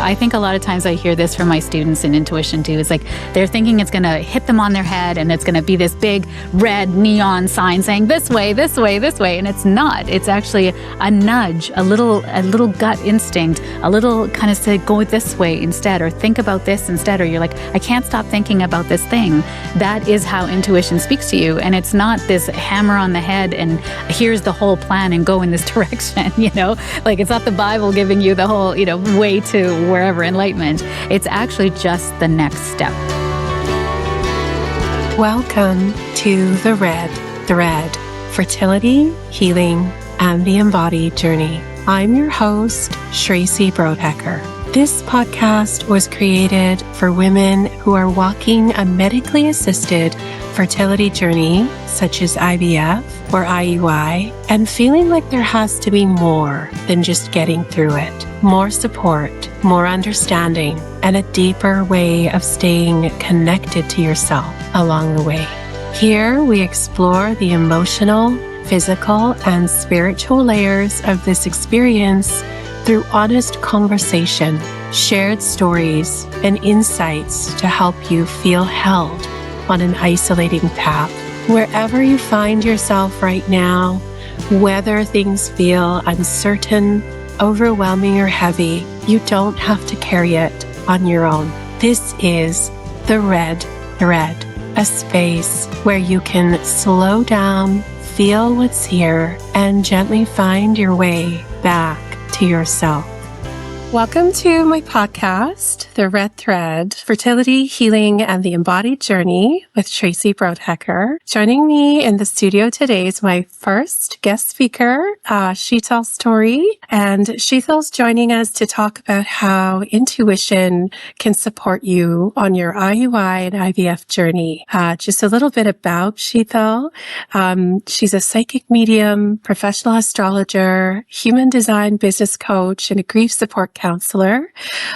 I think a lot of times I hear this from my students in intuition too. It's like they're thinking it's going to hit them on their head and it's going to be this big red neon sign saying this way, this way, this way. And it's not. It's actually a nudge, a little gut instinct, a little kind of say, go this way instead, or think about this instead. Or you're like, I can't stop thinking about this thing. That is how intuition speaks to you. And it's not this hammer on the head and here's the whole plan and go in this direction, like it's not the Bible giving you the whole, way to wherever enlightenment. It's actually just the next step. Welcome to the Red Thread, Fertility, Healing, and the Embodied Journey. I'm your host, Shreyasi. This podcast was created for women who are walking a medically assisted fertility journey, such as IVF or IUI, and feeling like there has to be more than just getting through it. More support, more understanding, and a deeper way of staying connected to yourself along the way. Here we explore the emotional, physical, and spiritual layers of this experience through honest conversation, shared stories, and insights to help you feel held on an isolating path. Wherever you find yourself right now, whether things feel uncertain, overwhelming, or heavy, you don't have to carry it on your own. This is the Red Thread, a space where you can slow down, feel what's here, and gently find your way back to yourself. Welcome to my podcast, The Red Thread, Fertility, Healing, and the Embodied Journey with Shreyasi. Joining me in the studio today is my first guest speaker, Sheetal Story. And Sheetal's joining us to talk about how intuition can support you on your IUI and IVF journey. Just a little bit about Sheetal. She's a psychic medium, professional astrologer, human design business coach, and a grief support counselor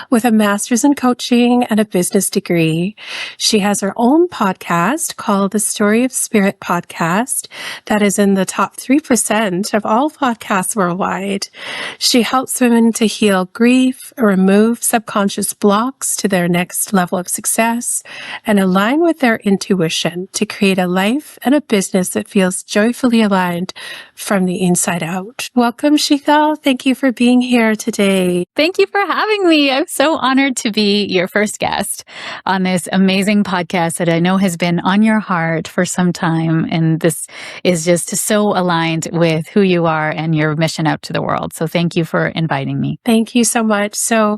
with a master's in coaching and a business degree. She has her own podcast called the Story of Spirit podcast that is in the top 3% of all podcasts worldwide. She helps women to heal grief, remove subconscious blocks to their next level of success, and align with their intuition to create a life and a business that feels joyfully aligned from the inside out. Welcome, Sheetal. Thank you for being here today. Thank you for having me. I'm so honored to be your first guest on this amazing podcast that I know has been on your heart for some time. And this is just so aligned with who you are and your mission out to the world. So thank you for inviting me. Thank you so much. So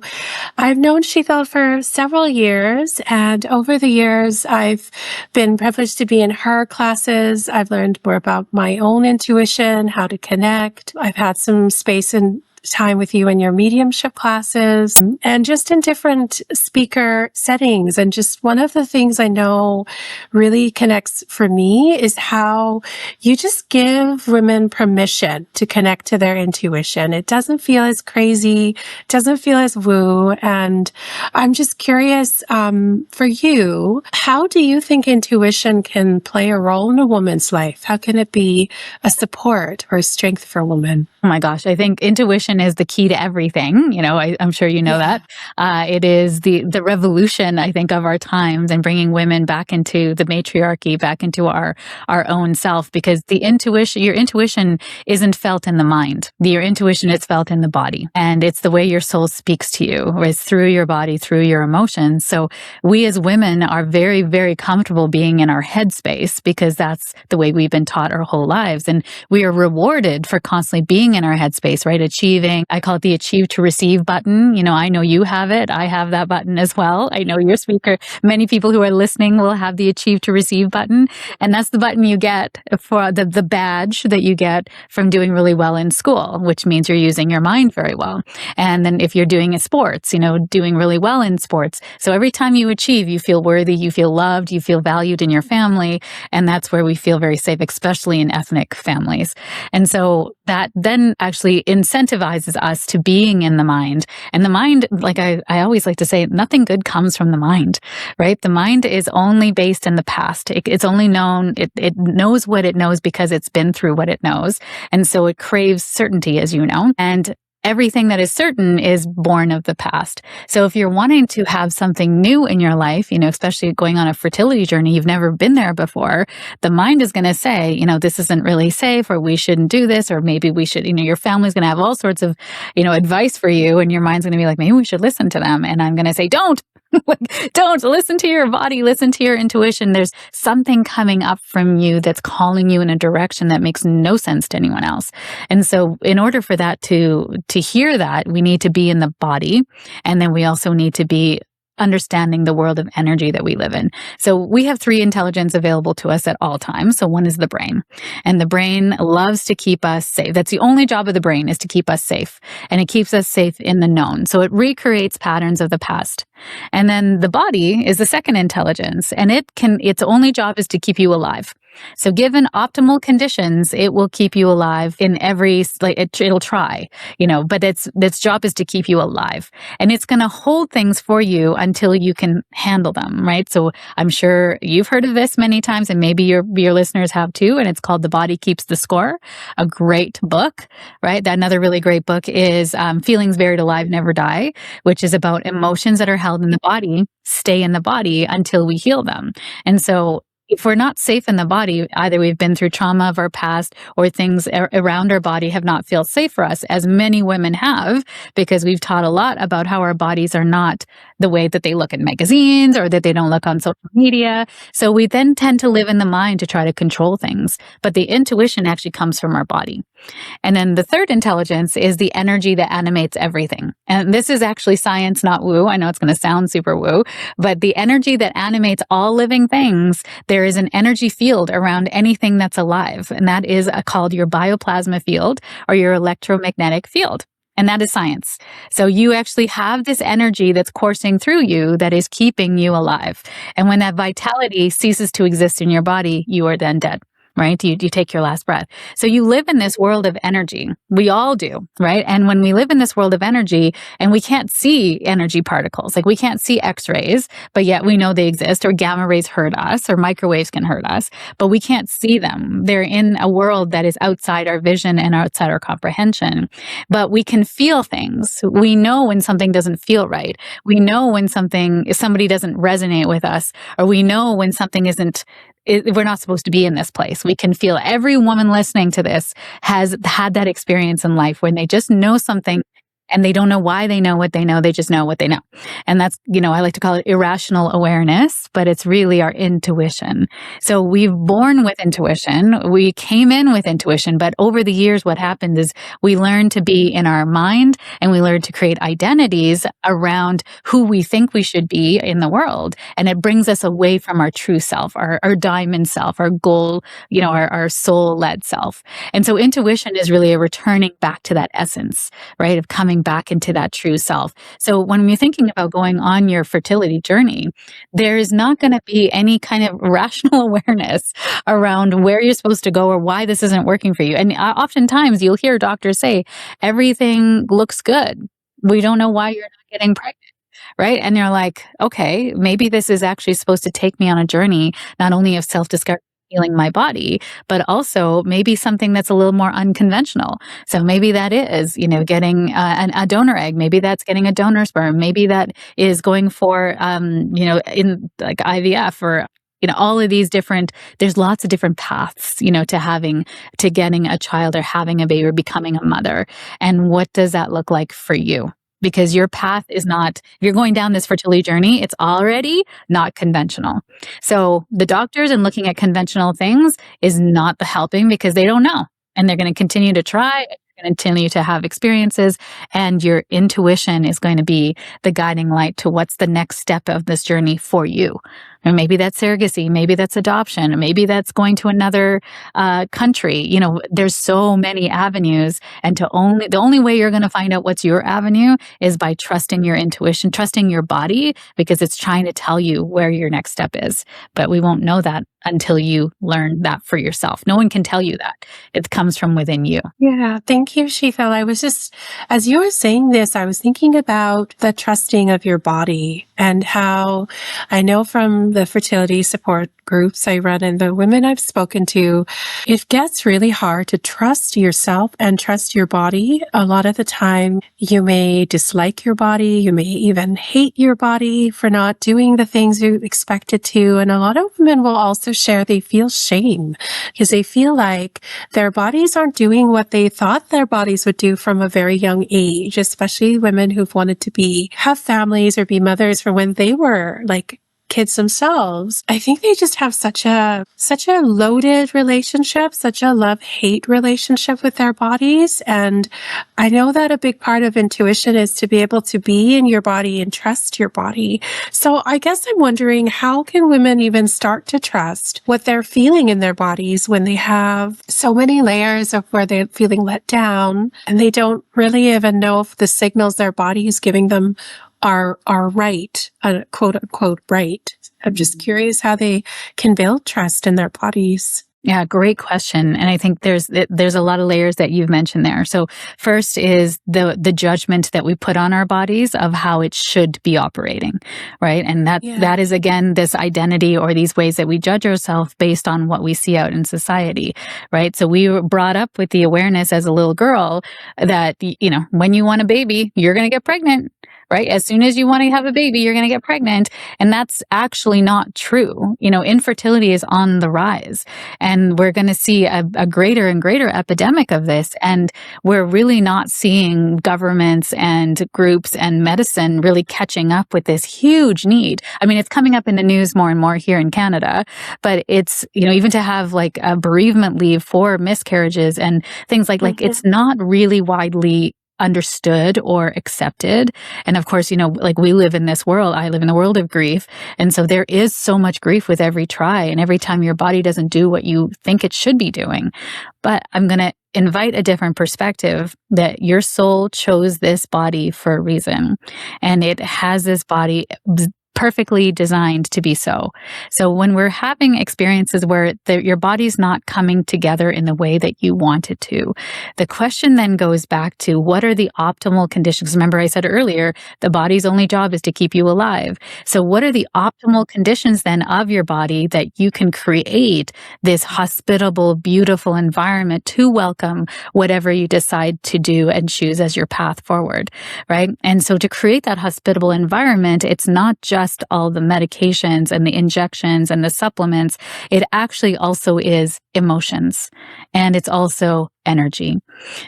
I've known Sheetal for several years, and over the years, I've been privileged to be in her classes. I've learned more about my own intuition, how to connect. I've had some space and time with you in your mediumship classes and just in different speaker settings. And just one of the things I know really connects for me is how you just give women permission to connect to their intuition. It doesn't feel as crazy, doesn't feel as woo. And I'm just curious, for you, how do you think intuition can play a role in a woman's life? How can it be a support or a strength for a woman? Oh my gosh, I think intuition is the key to everything. I'm sure you know that. It is the revolution, I think, of our times, and bringing women back into the matriarchy, back into our own self, because your intuition isn't felt in the mind. Your intuition is felt in the body, and it's the way your soul speaks to you. It's through your body, through your emotions. So we as women are very, very comfortable being in our headspace because that's the way we've been taught our whole lives. And we are rewarded for constantly being in our headspace, right? Achieving. I call it the achieve to receive button. I know you have it. I have that button as well. I know your speaker, many people who are listening will have the achieve to receive button. And that's the button you get for the badge that you get from doing really well in school, which means you're using your mind very well. And then if you're doing sports, doing really well in sports. So every time you achieve, you feel worthy, you feel loved, you feel valued in your family. And that's where we feel very safe, especially in ethnic families. And so that then actually incentivizes us to being in the mind. And the mind, like I always like to say, nothing good comes from the mind, right? The mind is only based in the past. It's only known, it knows what it knows because it's been through what it knows. And so it craves certainty, as you know. And everything that is certain is born of the past. So if you're wanting to have something new in your life, especially going on a fertility journey, you've never been there before, the mind is going to say, this isn't really safe, or we shouldn't do this, or maybe we should, your family's going to have all sorts of, advice for you. And your mind's going to be like, maybe we should listen to them. And I'm going to say, don't. Don't listen to your body, listen to your intuition. There's something coming up from you that's calling you in a direction that makes no sense to anyone else. And so in order for that to hear that, we need to be in the body. And then we also need to be understanding the world of energy that we live in. So we have 3 intelligence available to us at all times. So one is the brain, and the brain loves to keep us safe. That's the only job of the brain, is to keep us safe, and it keeps us safe in the known. So it recreates patterns of the past. And then the body is the second intelligence, and its only job is to keep you alive. So given optimal conditions, it will keep you alive in every, it'll try, but its job is to keep you alive. And it's going to hold things for you until you can handle them, right? So I'm sure you've heard of this many times, and maybe your listeners have too, and it's called The Body Keeps the Score, a great book, right? Another really great book is Feelings Buried Alive Never Die, which is about emotions that are held in the body, stay in the body until we heal them. And so if we're not safe in the body, either we've been through trauma of our past, or things around our body have not felt safe for us, as many women have, because we've taught a lot about how our bodies are not the way that they look in magazines, or that they don't look on social media. So we then tend to live in the mind to try to control things. But the intuition actually comes from our body. And then the third intelligence is the energy that animates everything. And this is actually science, not woo. I know it's going to sound super woo, but the energy that animates all living things, there is an energy field around anything that's alive. And that is called your bioplasma field, or your electromagnetic field. And that is science. So you actually have this energy that's coursing through you that is keeping you alive. And when that vitality ceases to exist in your body, you are then dead. Right? You take your last breath. So you live in this world of energy. We all do, right? And when we live in this world of energy, and we can't see energy particles, like we can't see X-rays, but yet we know they exist, or gamma rays hurt us, or microwaves can hurt us, but we can't see them. They're in a world that is outside our vision and outside our comprehension. But we can feel things. We know when something doesn't feel right. We know when somebody doesn't resonate with us, or we know when something we're not supposed to be in this place. We can feel. Every woman listening to this has had that experience in life when they just know something, and they don't know why they know what they know. They just know what they know. And that's, I like to call it irrational awareness, but it's really our intuition. So we've born with intuition. We came in with intuition, but over the years, what happened is we learn to be in our mind, and we learn to create identities around who we think we should be in the world. And it brings us away from our true self, our diamond self, our goal, our soul-led self. And so intuition is really a returning back to that essence, right? Of coming back into that true self. So when you're thinking about going on your fertility journey, there is not going to be any kind of rational awareness around where you're supposed to go, or why this isn't working for you. And oftentimes you'll hear doctors say, everything looks good. We don't know why you're not getting pregnant. Right? And you're like, okay, maybe this is actually supposed to take me on a journey, not only of self-discovery, healing my body, but also maybe something that's a little more unconventional. So maybe that is, getting a donor egg. Maybe that's getting a donor sperm. Maybe that is going for, in like IVF, or all of these there's lots of different paths, to getting a child, or having a baby, or becoming a mother. And what does that look like for you? Because your path is not, if you're going down this fertility journey, it's already not conventional. So the doctors, and looking at conventional things, is not the helping, because they don't know. And they're going to continue to try, and continue to have experiences. And your intuition is going to be the guiding light to what's the next step of this journey for you. And maybe that's surrogacy, maybe that's adoption, maybe that's going to another country. There's so many avenues, and the only way you're going to find out what's your avenue is by trusting your intuition, trusting your body, because it's trying to tell you where your next step is. But we won't know that until you learn that for yourself. No one can tell you that. It comes from within you. Yeah, thank you, Sheetal. I was just, as you were saying this, I was thinking about the trusting of your body, and how I know from from the fertility support groups I run and the women I've spoken to, it gets really hard to trust yourself and trust your body. A lot of the time, you may dislike your body. You may even hate your body for not doing the things you expect it to. And a lot of women will also share they feel shame because they feel like their bodies aren't doing what they thought their bodies would do from a very young age, especially women who've wanted to have families or be mothers from when they were like kids themselves. I think they just have such a loaded relationship, such a love-hate relationship with their bodies. And I know that a big part of intuition is to be able to be in your body and trust your body. So I guess I'm wondering, how can women even start to trust what they're feeling in their bodies when they have so many layers of where they're feeling let down and they don't really even know if the signals their body is giving them are right, quote unquote, right. I'm just curious how they can build trust in their bodies. Yeah, great question. And I think there's a lot of layers that you've mentioned there. So first is the judgment that we put on our bodies of how it should be operating, right? And that is, again, this identity or these ways that we judge ourselves based on what we see out in society, right? So we were brought up with the awareness as a little girl that, when you want a baby, you're going to get pregnant. Right? As soon as you want to have a baby, you're going to get pregnant. And that's actually not true. Infertility is on the rise. And we're going to see a greater and greater epidemic of this. And we're really not seeing governments and groups and medicine really catching up with this huge need. I mean, it's coming up in the news more and more here in Canada, but it's, even to have like a bereavement leave for miscarriages and things like it's not really widely understood or accepted. And of course, we live in this world, I live in the world of grief. And so there is so much grief with every try and every time your body doesn't do what you think it should be doing. But I'm going to invite a different perspective that your soul chose this body for a reason. And it has this body perfectly designed to be so. So when we're having experiences where your body's not coming together in the way that you want it to, the question then goes back to what are the optimal conditions? Remember I said earlier, the body's only job is to keep you alive. So what are the optimal conditions then of your body that you can create this hospitable, beautiful environment to welcome whatever you decide to do and choose as your path forward, right? And so to create that hospitable environment, it's not just all the medications and the injections and the supplements. It actually also is emotions, and it's also energy.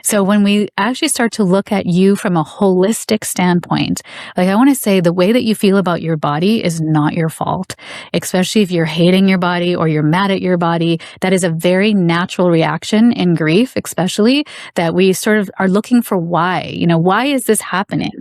So when we actually start to look at you from a holistic standpoint, I want to say the way that you feel about your body is not your fault, especially if you're hating your body or you're mad at your body. That is a very natural reaction in grief, especially that we sort of are looking for why, why is this happening?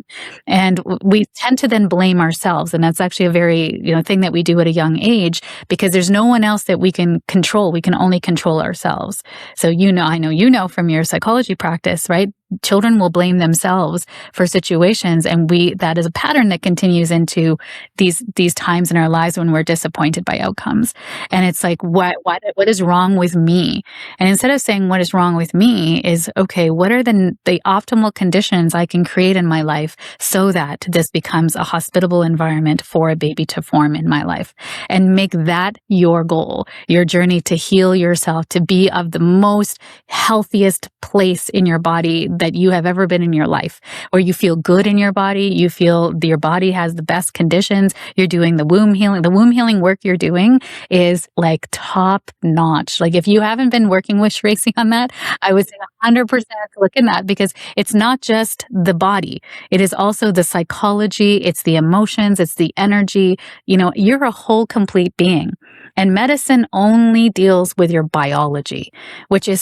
And we tend to then blame ourselves. And that's actually a very, thing that we do at a young age because there's no one else that we can control. We can only control ourselves. So, I know from your psychology practice, right? Children will blame themselves for situations, and that is a pattern that continues into these times in our lives when we're disappointed by outcomes. And it's like, what is wrong with me? And instead of saying what is wrong with me is, okay, what are the optimal conditions I can create in my life so that this becomes a hospitable environment for a baby to form in my life? And make that your goal, your journey to heal yourself, to be of the most healthiest place in your body that you have ever been in your life, where you feel good in your body, you feel your body has the best conditions, you're doing the womb healing. The womb healing work you're doing is like top notch. Like if you haven't been working with Shreyasi on that, I would say 100% look in that because it's not just the body. It is also the psychology, it's the emotions, it's the energy. You're a whole complete being. And medicine only deals with your biology, which is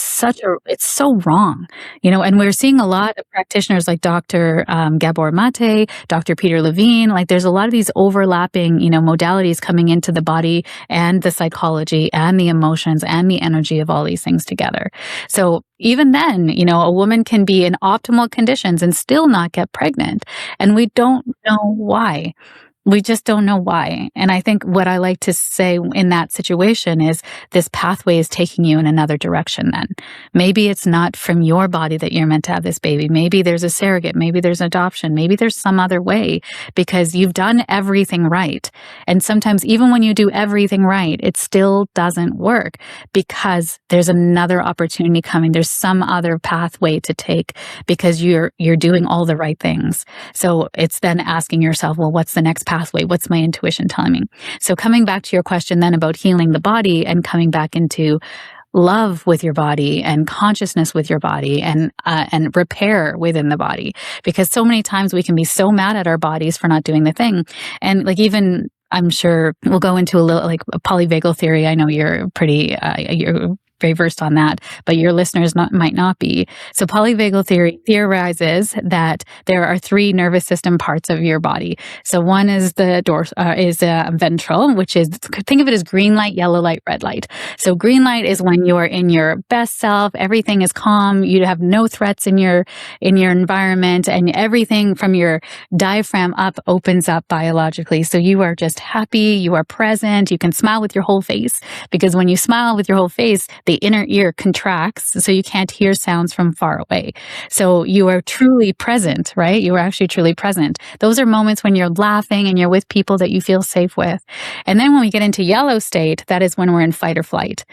it's so wrong, and we're seeing a lot of practitioners like Dr. Gabor Mate, Dr. Peter Levine, there's a lot of these overlapping, modalities coming into the body and the psychology and the emotions and the energy of all these things together. So even then, a woman can be in optimal conditions and still not get pregnant. And we don't know why. We just don't know why. And I think what I like to say in that situation is this pathway is taking you in another direction then. Maybe it's not from your body that you're meant to have this baby. Maybe there's a surrogate. Maybe there's adoption. Maybe there's some other way because you've done everything right. And sometimes even when you do everything right, it still doesn't work because there's another opportunity coming. There's some other pathway to take because you're doing all the right things. So it's then asking yourself, well, what's the next pathway? What's my intuition telling me? So coming back to your question then about healing the body and coming back into love with your body and consciousness with your body and repair within the body, because so many times we can be so mad at our bodies for not doing the thing. And like, even I'm sure we'll go into a little like a polyvagal theory. I know you're pretty, you're very versed on that, but your listeners might not be. So polyvagal theory theorizes that there are three nervous system parts of your body. So one is the ventral, which is, think of it as green light, yellow light, red light. So green light is when you are in your best self, everything is calm, you have no threats in your environment, and everything from your diaphragm up opens up biologically. So you are just happy, you are present, you can smile with your whole face, because when you smile with your whole face, the inner ear contracts, so you can't hear sounds from far away. So you are truly present, right? You are actually truly present. Those are moments when you're laughing and you're with people that you feel safe with. And then when we get into yellow state, that is when we're in fight or flight.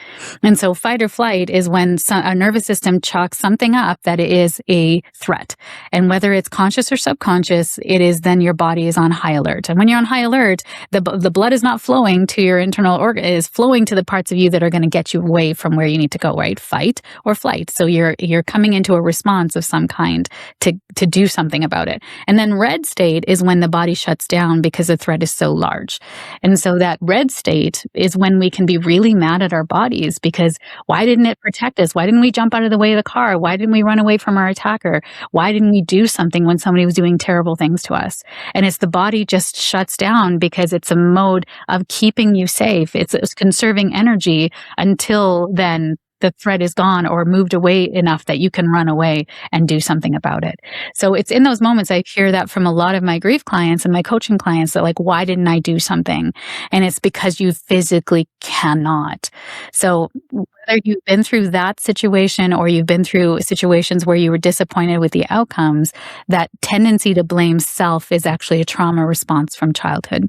And so fight or flight is when a nervous system chalks something up that is a threat. And whether it's conscious or subconscious, it is then your body is on high alert. And when you're on high alert, the blood is not flowing to your internal organ, it is flowing to the parts of you that are going to get you away from where you need to go, right? Fight or flight. So you're coming into a response of some kind to do something about it. And then red state is when the body shuts down because the threat is so large. And so that red state is when we can be really mad at our bodies because why didn't it protect us? Why didn't we jump out of the way of the car? Why didn't we run away from our attacker? Why didn't we do something when somebody was doing terrible things to us? And it's the body just shuts down because it's a mode of keeping you safe. It's conserving energy until then the threat is gone or moved away enough that you can run away and do something about it. So it's in those moments I hear that from a lot of my grief clients and my coaching clients that like, why didn't I do something? And it's because you physically cannot. So whether you've been through that situation or you've been through situations where you were disappointed with the outcomes, that tendency to blame self is actually a trauma response from childhood.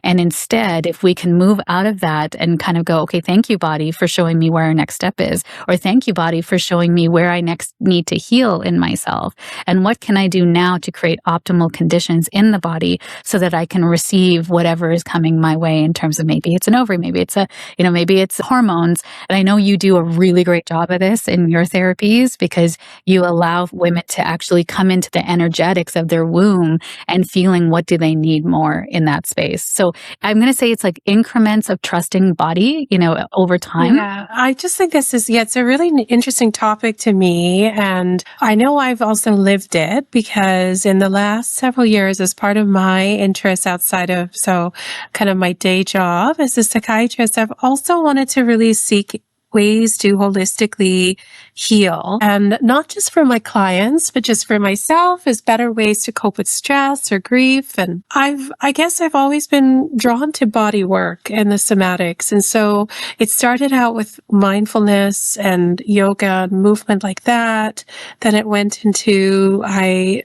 And instead, if we can move out of that and kind of go, okay, thank you, body, for showing me where our next step is, or thank you, body, for showing me where I next need to heal in myself. And what can I do now to create optimal conditions in the body so that I can receive whatever is coming my way in terms of maybe it's an ovary, maybe it's maybe it's hormones. And I know you do a really great job of this in your therapies because you allow women to actually come into the energetics of their womb and feeling what do they need more in that space. So I'm going to say it's like increments of trusting body, over time. Yeah, I just think this is, it's a really interesting topic to me. And I know I've also lived it because in the last several years, as part of my interests outside of, kind of my day job as a psychiatrist, I've also wanted to really seek ways to holistically heal, and not just for my clients, but just for myself, as better ways to cope with stress or grief. And I guess I've always been drawn to body work and the somatics. And so it started out with mindfulness and yoga and movement like that. Then it went into, I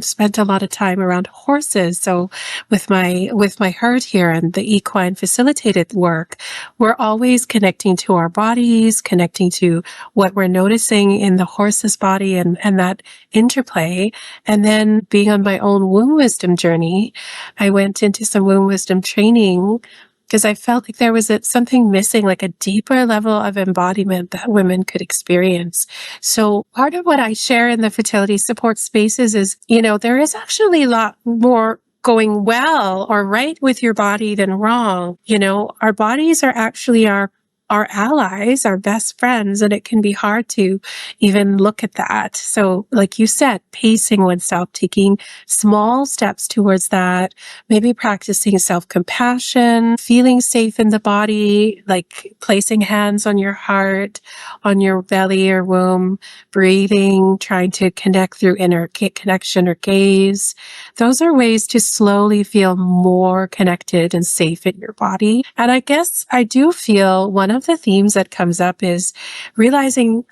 spent a lot of time around horses. So with my herd here and the equine facilitated work, we're always connecting to our bodies, connecting to what we're noticing in the horse's body and that interplay. And then being on my own womb wisdom journey, I went into some womb wisdom training because I felt like there was something missing, like a deeper level of embodiment that women could experience. So part of what I share in the fertility support spaces is, there is actually a lot more going well or right with your body than wrong. Our bodies are actually our our allies, our best friends, and it can be hard to even look at that. So, like you said, pacing oneself, taking small steps towards that, maybe practicing self-compassion, feeling safe in the body, like placing hands on your heart, on your belly or womb, breathing, trying to connect through inner connection or gaze. Those are ways to slowly feel more connected and safe in your body. And I guess I do feel one of the themes that comes up is realizing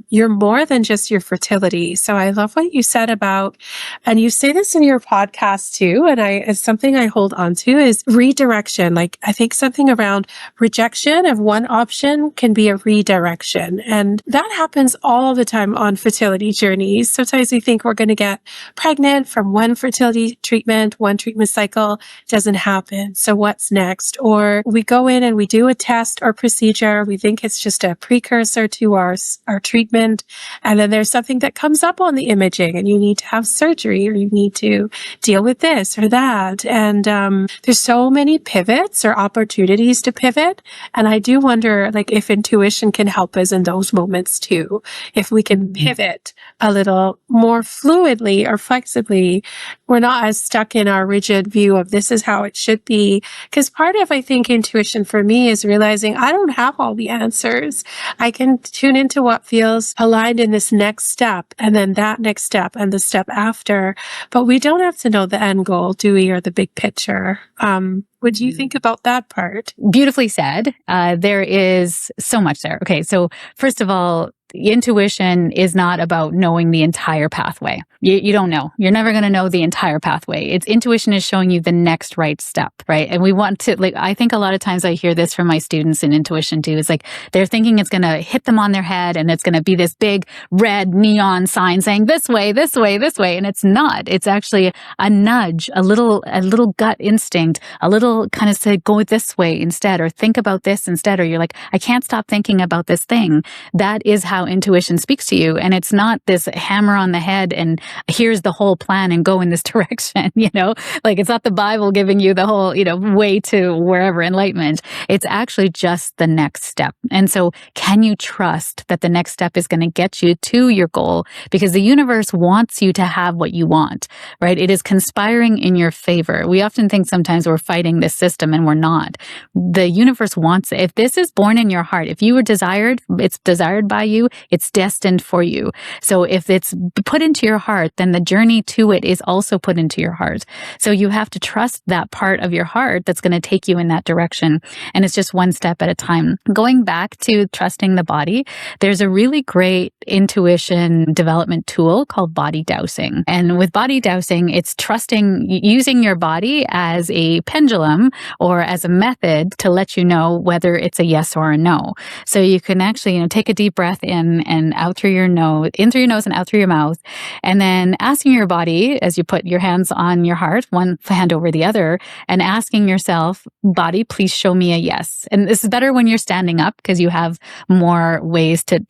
you're more than just your fertility. So I love what you said about, and you say this in your podcast too, and it's something I hold on to, is redirection. Like, I think something around rejection of one option can be a redirection. And that happens all the time on fertility journeys. Sometimes we think we're going to get pregnant from one fertility treatment, one treatment cycle. Doesn't happen. So what's next? Or we go in and we do a test or procedure. We think it's just a precursor to our treatment. And then there's something that comes up on the imaging and you need to have surgery or you need to deal with this or that. And there's so many pivots or opportunities to pivot. And I do wonder, like, if intuition can help us in those moments too. If we can pivot a little more fluidly or flexibly, we're not as stuck in our rigid view of this is how it should be. Because part of, I think, intuition for me is realizing I don't have all the answers. I can tune into what feels aligned in this next step and then that next step and the step after. But we don't have to know the end goal, do we, or the big picture. What do you think about that part? Beautifully said. There is so much there. Okay, so first of all, intuition is not about knowing the entire pathway. You don't know. You're never going to know the entire pathway. Intuition is showing you the next right step, right? And we want to, like, I think a lot of times I hear this from my students in intuition too. It's like they're thinking it's going to hit them on their head and it's going to be this big red neon sign saying this way, this way, this way. And it's not. It's actually a nudge, a little gut instinct, a little kind of say, go this way instead, or think about this instead. Or you're like, I can't stop thinking about this thing. That is how intuition speaks to you. And it's not this hammer on the head and here's the whole plan and go in this direction, like it's not the Bible giving you the whole, way to wherever enlightenment. It's actually just the next step. And so can you trust that the next step is going to get you to your goal? Because the universe wants you to have what you want, right? It is conspiring in your favor. We often think sometimes we're fighting this system and we're not. The universe wants it. If this is born in your heart, if you were desired, it's desired by you, it's destined for you. So if it's put into your heart, then the journey to it is also put into your heart. So you have to trust that part of your heart that's going to take you in that direction. And it's just one step at a time. Going back to trusting the body, there's a really great intuition development tool called body dowsing. And with body dowsing, it's trusting, using your body as a pendulum or as a method to let you know whether it's a yes or a no. So you can actually, take a deep breath in and out through your nose, in through your nose and out through your mouth. And then asking your body, as you put your hands on your heart, one hand over the other, and asking yourself, body, please show me a yes. And this is better when you're standing up because you have more ways to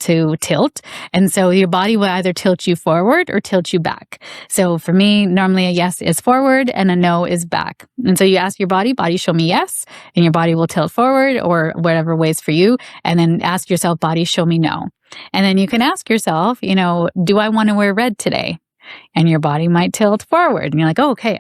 tilt. And so your body will either tilt you forward or tilt you back. So for me, normally a yes is forward and a no is back. And so you ask your body, show me yes, and your body will tilt forward or whatever ways for you. And then ask yourself, body, show me no. And then you can ask yourself, do I want to wear red today? And your body might tilt forward. And you're like, oh, okay,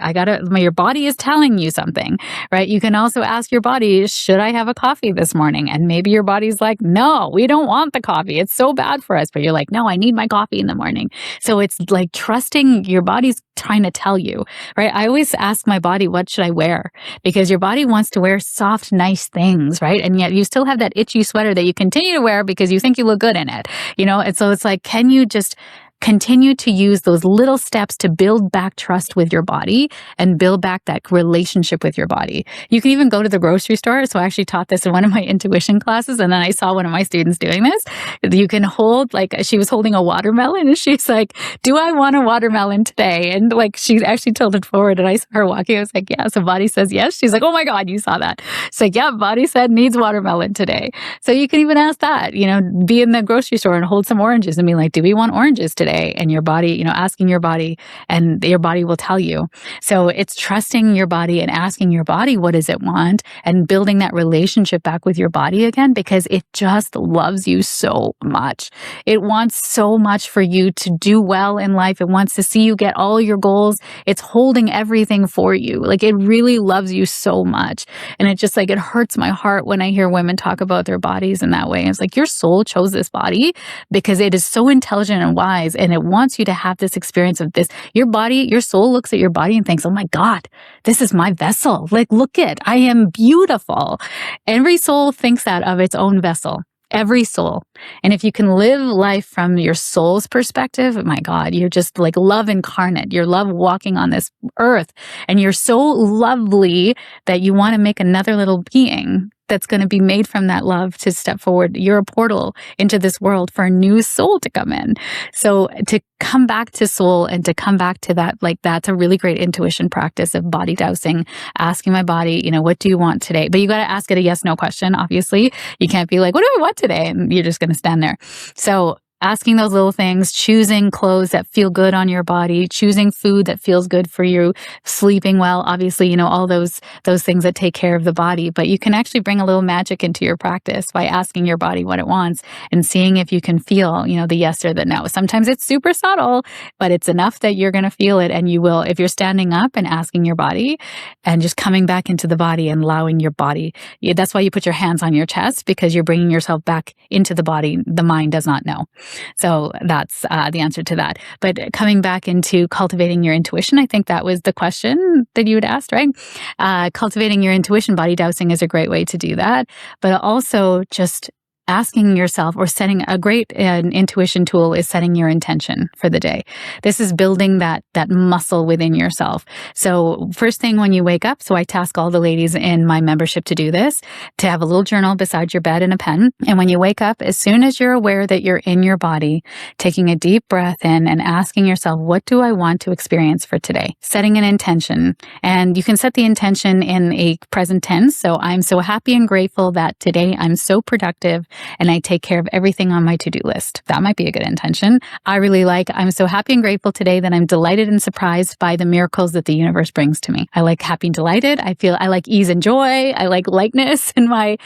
your body is telling you something, right? You can also ask your body, should I have a coffee this morning? And maybe your body's like, no, we don't want the coffee. It's so bad for us. But you're like, no, I need my coffee in the morning. So it's like trusting your body's trying to tell you, right? I always ask my body, what should I wear? Because your body wants to wear soft, nice things, right? And yet you still have that itchy sweater that you continue to wear because you think you look good in it, And so it's like, can you just continue to use those little steps to build back trust with your body and build back that relationship with your body. You can even go to the grocery store. So I actually taught this in one of my intuition classes. And then I saw one of my students doing this. You can hold, she was holding a watermelon and she's like, do I want a watermelon today? And she actually tilted forward and I saw her walking. I was like, yeah. So body says yes. She's like, oh my God, you saw that. It's like, yeah, body said needs watermelon today. So you can even ask that, be in the grocery store and hold some oranges and be like, do we want oranges today? today? And your body, asking your body, and your body will tell you. So it's trusting your body and asking your body, what does it want? And building that relationship back with your body again, because it just loves you so much. It wants so much for you to do well in life. It wants to see you get all your goals. It's holding everything for you. Like, it really loves you so much. And it just, like, it hurts my heart when I hear women talk about their bodies in that way. It's like, your soul chose this body because it is so intelligent and wise, and it wants you to have this experience of this. Your body, your soul looks at your body and thinks, oh my God, this is my vessel. Like, look it, I am beautiful. Every soul thinks that of its own vessel. Every soul. And if you can live life from your soul's perspective, oh my God, you're just like love incarnate. You're love walking on this earth. And you're so lovely that you want to make another little being that's going to be made from that love to step forward. You're a portal into this world for a new soul to come in. So to come back to soul and to come back to that, like, that's a really great intuition practice of body dowsing, asking my body, what do you want today? But you got to ask it a yes, no question. Obviously, you can't be like, what do I want today? And you're just going to stand there. So asking those little things, choosing clothes that feel good on your body, choosing food that feels good for you, sleeping well, obviously, all those things that take care of the body. But you can actually bring a little magic into your practice by asking your body what it wants and seeing if you can feel, the yes or the no. Sometimes it's super subtle, but it's enough that you're going to feel it, and you will, if you're standing up and asking your body and just coming back into the body and allowing your body. That's why you put your hands on your chest, because you're bringing yourself back into the body. The mind does not know. So that's the answer to that. But coming back into cultivating your intuition, I think that was the question that you had asked, right? Cultivating your intuition, body dowsing is a great way to do that. But also just asking yourself, or setting a great intuition tool is setting your intention for the day. This is building that muscle within yourself. So first thing when you wake up, so I task all the ladies in my membership to do this, to have a little journal beside your bed and a pen. And when you wake up, as soon as you're aware that you're in your body, taking a deep breath in and asking yourself, what do I want to experience for today? Setting an intention. And you can set the intention in a present tense. So I'm so happy and grateful that today I'm so productive and I take care of everything on my to-do list. That might be a good intention. I really like, I'm so happy and grateful today that I'm delighted and surprised by the miracles that the universe brings to me. I like happy and delighted. I like ease and joy. I like lightness in my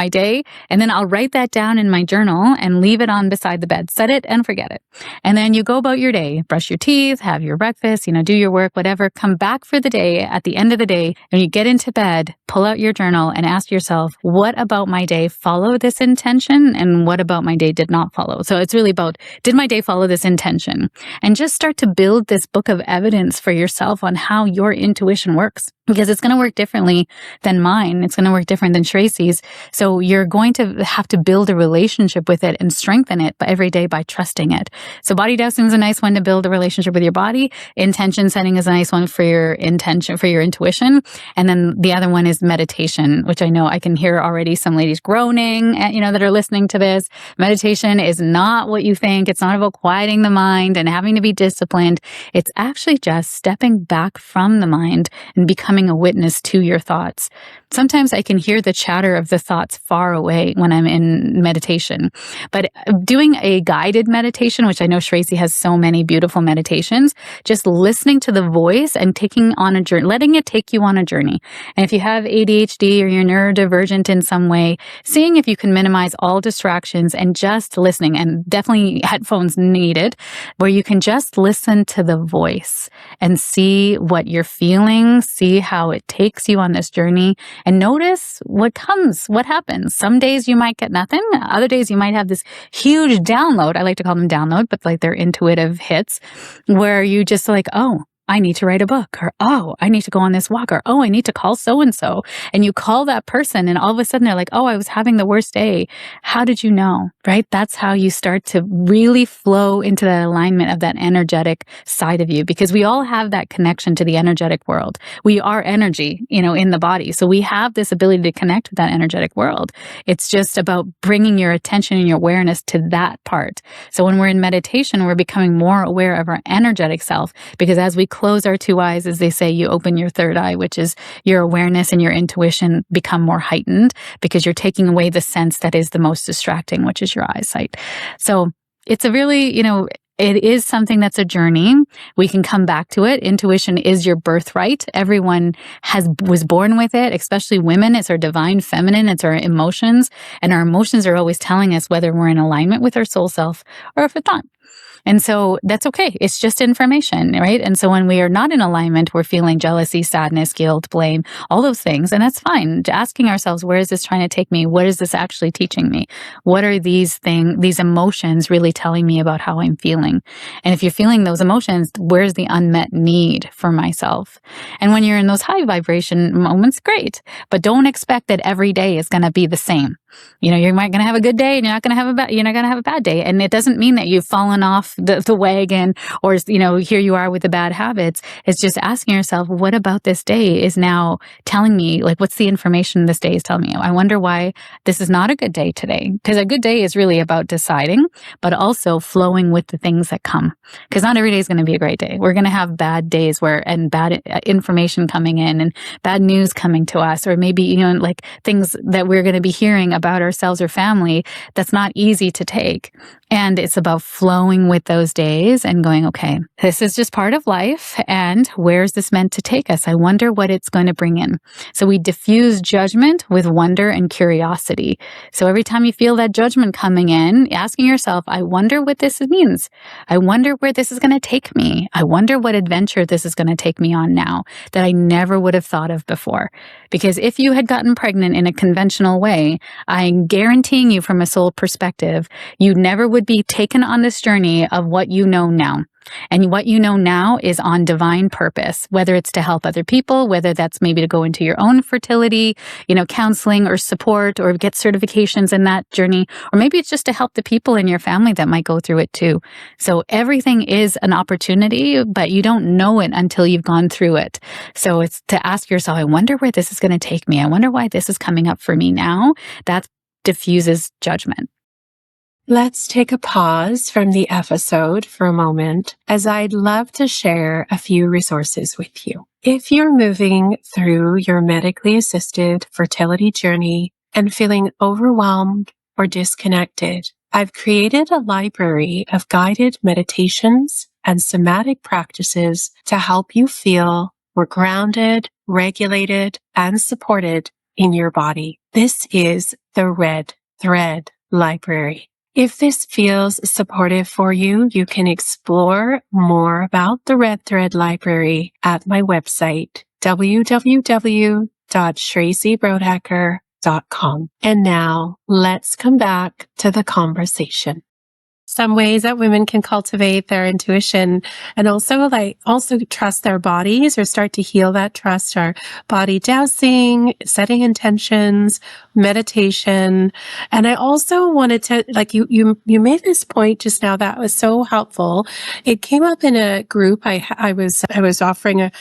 day. And then I'll write that down in my journal and leave it on beside the bed. Set it and forget it. And then you go about your day, brush your teeth, have your breakfast, do your work, whatever. Come back for the day. At the end of the day, when you get into bed, pull out your journal and ask yourself, what about my day followed this intention, and what about my day did not follow? So it's really about, did my day follow this intention? And just start to build this book of evidence for yourself on how your intuition works, because it's going to work differently than mine. It's going to work different than Shreyasi's. So you're going to have to build a relationship with it and strengthen it every day by trusting it. So body dowsing is a nice one to build a relationship with your body. Intention setting is a nice one for your intention, for your intuition. And then the other one is meditation, which I know I can hear already some ladies groaning, that are listening to this. Meditation is not what you think. It's not about quieting the mind and having to be disciplined. It's actually just stepping back from the mind and becoming a witness to your thoughts. Sometimes I can hear the chatter of the thoughts far away when I'm in meditation. But doing a guided meditation, which I know Shreyasi has so many beautiful meditations, just listening to the voice and taking on a journey, letting it take you on a journey. And if you have ADHD or you're neurodivergent in some way, seeing if you can minimize all distractions and just listening, and definitely headphones needed, where you can just listen to the voice and see what you're feeling, see how it takes you on this journey, and notice what comes, what happens. Some days you might get nothing. Other days you might have this huge download. I like to call them download, but like they're intuitive hits where you just like, oh, I need to write a book, or, oh, I need to go on this walk, or, oh, I need to call so-and-so. And you call that person and all of a sudden they're like, oh, I was having the worst day. How did you know? Right? That's how you start to really flow into that alignment of that energetic side of you, because we all have that connection to the energetic world. We are energy, in the body. So we have this ability to connect with that energetic world. It's just about bringing your attention and your awareness to that part. So when we're in meditation, we're becoming more aware of our energetic self, because as we close our two eyes, as they say, you open your third eye, which is your awareness and your intuition become more heightened, because you're taking away the sense that is the most distracting, which is your eyesight. So it's a really, It is something that's a journey. We can come back to it. Intuition is your birthright. Everyone was born with it, especially women. It's our divine feminine. It's our emotions. And our emotions are always telling us whether we're in alignment with our soul self or if it's not. And so that's okay. It's just information, right? And so when we are not in alignment, we're feeling jealousy, sadness, guilt, blame, all those things. And that's fine. Asking ourselves, where is this trying to take me? What is this actually teaching me? What are these emotions really telling me about how I'm feeling? And if you're feeling those emotions, where's the unmet need for myself? And when you're in those high vibration moments, great. But don't expect that every day is going to be the same. You're going to have a good day and you're not going to have a bad day. And it doesn't mean that you've fallen off the wagon or, here you are with the bad habits. It's just asking yourself, what about this day is now telling me, like, what's the information this day is telling me? I wonder why this is not a good day today. Because a good day is really about deciding, but also flowing with the things that come. Because not every day is going to be a great day. We're going to have bad days and bad information coming in and bad news coming to us, or maybe, like things that we're going to be hearing about ourselves or family that's not easy to take. And it's about flowing with those days and going, okay, this is just part of life. And where's this meant to take us? I wonder what it's going to bring in. So we diffuse judgment with wonder and curiosity. So every time you feel that judgment coming in, asking yourself, I wonder what this means. I wonder where this is going to take me. I wonder what adventure this is going to take me on now that I never would have thought of before. Because if you had gotten pregnant in a conventional way, I'm guaranteeing you from a soul perspective, you never would be taken on this journey of what you know now. And what you know now is on divine purpose, whether it's to help other people, whether that's maybe to go into your own fertility, counseling or support or get certifications in that journey, or maybe it's just to help the people in your family that might go through it too. So everything is an opportunity, but you don't know it until you've gone through it. So it's to ask yourself, I wonder where this is going to take me. I wonder why this is coming up for me now. That diffuses judgment. Let's take a pause from the episode for a moment, as I'd love to share a few resources with you. If you're moving through your medically assisted fertility journey and feeling overwhelmed or disconnected, I've created a library of guided meditations and somatic practices to help you feel more grounded, regulated, and supported in your body. This is the Red Thread Library. If this feels supportive for you, you can explore more about the Red Thread Library at my website, www.shreysibrodecker.com. And now let's come back to the conversation. Some ways that women can cultivate their intuition and also trust their bodies or start to heal that trust are body dowsing, setting intentions, meditation. And I also wanted to, you made this point just now that was so helpful. It came up in a group I was offering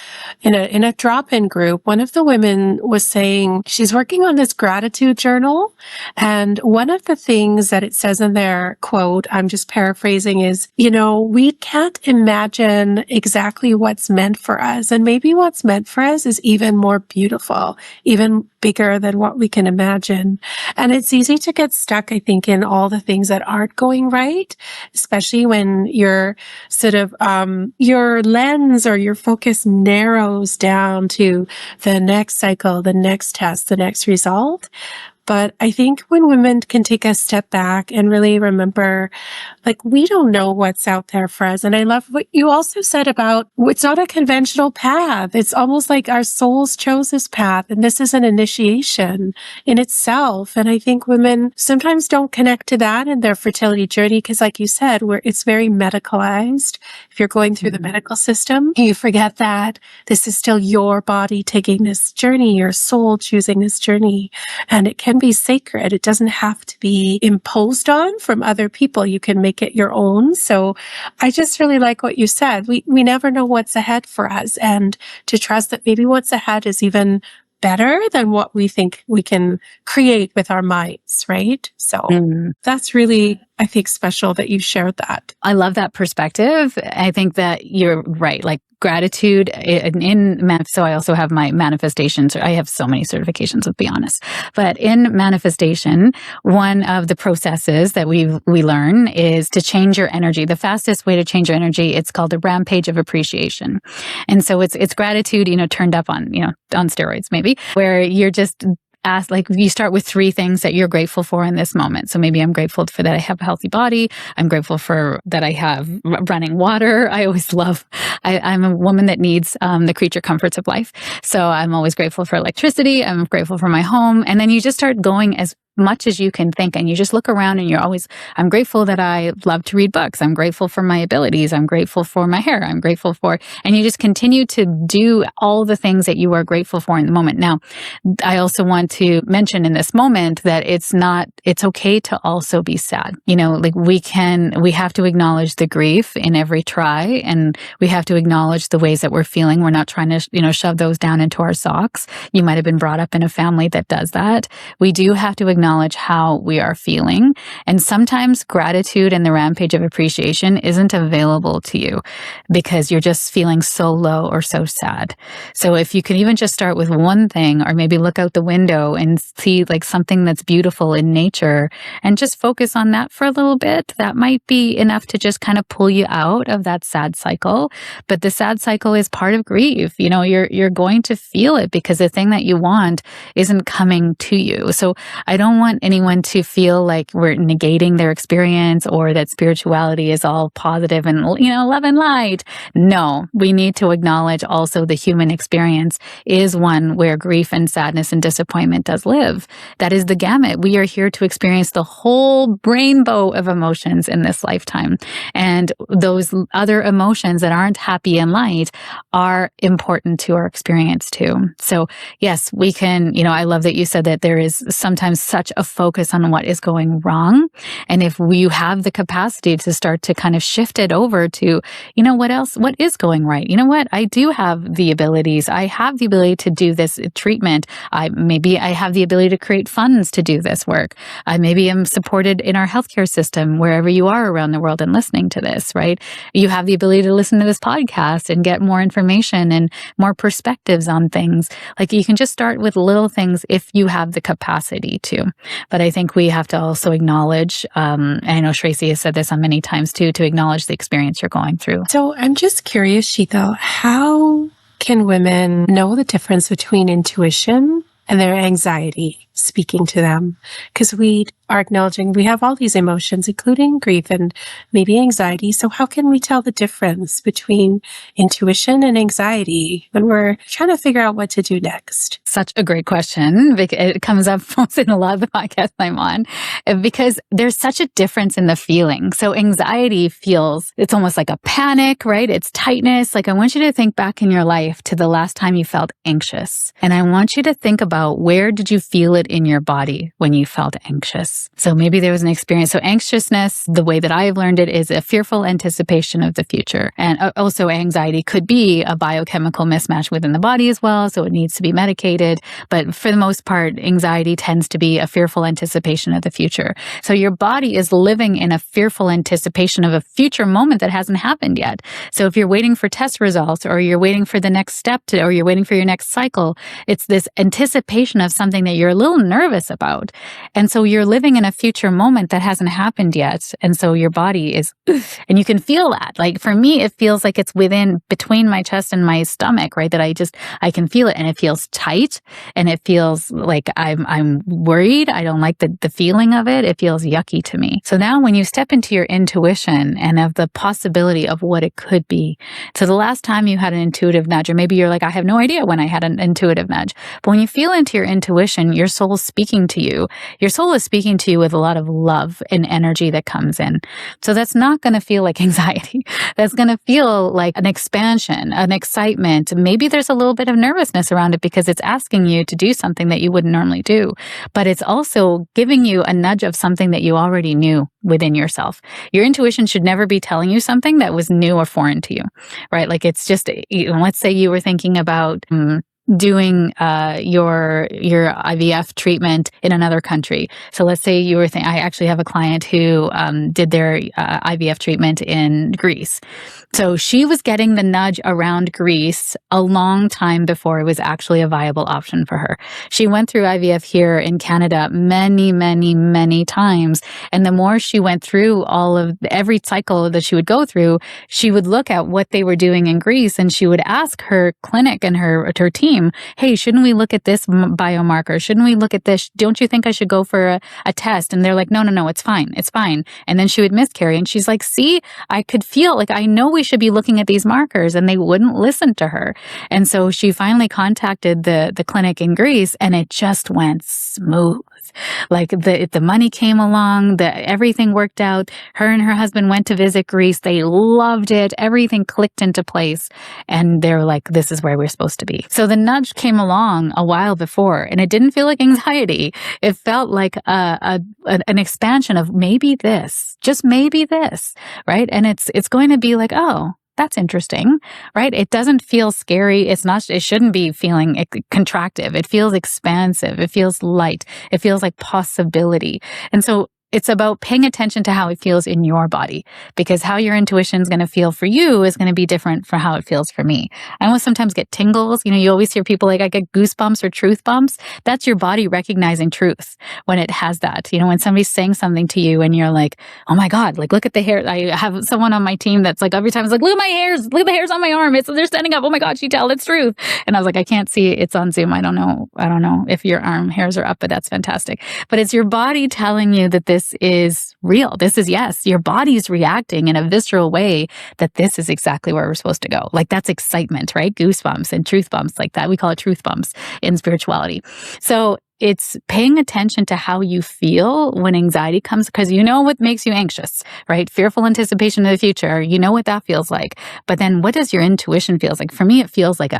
in a drop-in group. One of the women was saying she's working on this gratitude journal. And one of the things that it says in there, quote, I'm just paraphrasing, is, we can't imagine exactly what's meant for us. And maybe what's meant for us is even more beautiful, even bigger than what we can imagine. And it's easy to get stuck, I think, in all the things that aren't going right, especially when your sort of, your lens or your focus narrows down to the next cycle, the next test, the next result. But I think when women can take a step back and really remember, we don't know what's out there for us. And I love what you also said about it's not a conventional path. It's almost like our souls chose this path. And this is an initiation in itself. And I think women sometimes don't connect to that in their fertility journey because, like you said, it's very medicalized. If you're going through the medical system, you forget that this is still your body taking this journey, your soul choosing this journey. And it can be sacred. It doesn't have to be imposed on from other people. You can make it your own. So I just really like what you said. We never know what's ahead for us, and to trust that maybe what's ahead is even better than what we think we can create with our minds, right? So that's really, I think, special that you shared that. I love that perspective. I think that you're right. Like gratitude so I also have my manifestations. I have so many certifications, let's be honest. But in manifestation, one of the processes that we learn is to change your energy. The fastest way to change your energy, it's called a rampage of appreciation. And so it's gratitude, turned up on steroids maybe, where you're just you start with 3 things that you're grateful for in this moment. So maybe I'm grateful for that I have a healthy body. I'm grateful for that I have running water. I always I'm a woman that needs the creature comforts of life. So I'm always grateful for electricity. I'm grateful for my home. And then you just start going as much as you can think, and you just look around and I'm grateful that I love to read books. I'm grateful for my abilities. I'm grateful for my hair. I'm grateful for, and you just continue to do all the things that you are grateful for in the moment. Now, I also want to mention in this moment that it's okay to also be sad. We have to acknowledge the grief in every try, and we have to acknowledge the ways that we're feeling. We're not trying to, shove those down into our socks. You might have been brought up in a family that does that. We do have to acknowledge how we are feeling. And sometimes gratitude and the rampage of appreciation isn't available to you because you're just feeling so low or so sad. So if you can even just start with one thing, or maybe look out the window and see like something that's beautiful in nature and just focus on that for a little bit, that might be enough to just kind of pull you out of that sad cycle. But the sad cycle is part of grief. You're going to feel it because the thing that you want isn't coming to you. So I don't want anyone to feel like we're negating their experience or that spirituality is all positive and, love and light. No, we need to acknowledge also the human experience is one where grief and sadness and disappointment does live. That is the gamut. We are here to experience the whole rainbow of emotions in this lifetime. And those other emotions that aren't happy and light are important to our experience too. So yes, we can, I love that you said that there is sometimes such a focus on what is going wrong. And if you have the capacity to start to kind of shift it over to, what is going right? You know what? I do have the abilities. I have the ability to do this treatment. Maybe I have the ability to create funds to do this work. Maybe I'm supported in our healthcare system, wherever you are around the world and listening to this, right? You have the ability to listen to this podcast and get more information and more perspectives on things. Like you can just start with little things if you have the capacity to. But I think we have to also acknowledge, I know Shreyasi has said this on many times too, to acknowledge the experience you're going through. So I'm just curious, Sheetal, how can women know the difference between intuition and their anxiety speaking to them? Because we are acknowledging we have all these emotions, including grief and maybe anxiety. So how can we tell the difference between intuition and anxiety when we're trying to figure out what to do next? Such a great question. It comes up most in a lot of the podcasts I'm on because there's such a difference in the feeling. So anxiety it's almost like a panic, right? It's tightness. Like I want you to think back in your life to the last time you felt anxious. And I want you to think about where did you feel it in your body when you felt anxious? So maybe there was an experience. So anxiousness, the way that I've learned it, is a fearful anticipation of the future. And also anxiety could be a biochemical mismatch within the body as well. So it needs to be medicated. But for the most part, anxiety tends to be a fearful anticipation of the future. So your body is living in a fearful anticipation of a future moment that hasn't happened yet. So if you're waiting for test results, or you're waiting for the next step or you're waiting for your next cycle, it's this anticipation of something that you're a little nervous about. And so you're living in a future moment that hasn't happened yet. And so your body is, and you can feel that. Like for me, it feels like it's between my chest and my stomach, right? That I can feel it, and it feels tight, and it feels like I'm worried. I don't like the feeling of it. It feels yucky to me. So now when you step into your intuition and of the possibility of what it could be. So the last time you had an intuitive nudge, or maybe you're like, I have no idea when I had an intuitive nudge. But when you feel into your intuition, your soul is speaking to you. Your soul is speaking to you with a lot of love and energy that comes in. So that's not going to feel like anxiety. That's going to feel like an expansion, an excitement. Maybe there's a little bit of nervousness around it because it's asking you to do something that you wouldn't normally do. But it's also giving you a nudge of something that you already knew within yourself. Your intuition should never be telling you something that was new or foreign to you, right? Like it's just, let's say you were thinking about doing your IVF treatment in another country. So let's say you were I actually have a client who did their IVF treatment in Greece. So she was getting the nudge around Greece a long time before it was actually a viable option for her. She went through IVF here in Canada many, many, many times. And the more she went through every cycle that she would go through, she would look at what they were doing in Greece and she would ask her clinic and her team, hey, shouldn't we look at this biomarker? Shouldn't we look at this? Don't you think I should go for a test? And they're like, no, it's fine. It's fine. And then she would miscarry. And she's like, see, I could feel like I know we should be looking at these markers, and they wouldn't listen to her. And so she finally contacted the clinic in Greece, and it just went smooth. Like the money came along, everything worked out. Her and her husband went to visit Greece. They loved it. Everything clicked into place. And they're like, this is where we're supposed to be. So the nudge came along a while before, and it didn't feel like anxiety. It felt like an expansion of maybe this, just maybe this, right? And it's going to be like, oh, that's interesting, right? It doesn't feel scary. It shouldn't be feeling contractive. It feels expansive. It feels light. It feels like possibility. And so it's about paying attention to how it feels in your body, because how your intuition is going to feel for you is going to be different from how it feels for me. I almost sometimes get tingles. You always hear people like, I get goosebumps or truth bumps. That's your body recognizing truth when it has that. When somebody's saying something to you and you're like, oh my God, like, look at the hair. I have someone on my team that's like, every time it's like, look at my hairs. Look at the hairs on my arm. They're standing up. Oh my God, Sheetal, it's truth. And I was like, I can't see it. It's on Zoom. I don't know if your arm hairs are up, but that's fantastic. But it's your body telling you that this is real. This is, yes, your body's reacting in a visceral way that this is exactly where we're supposed to go. Like, that's excitement, right? Goosebumps and truth bumps like that. We call it truth bumps in spirituality. So it's paying attention to how you feel when anxiety comes, because what makes you anxious, right? Fearful anticipation of the future. You know what that feels like. But then what does your intuition feel like? For me, it feels like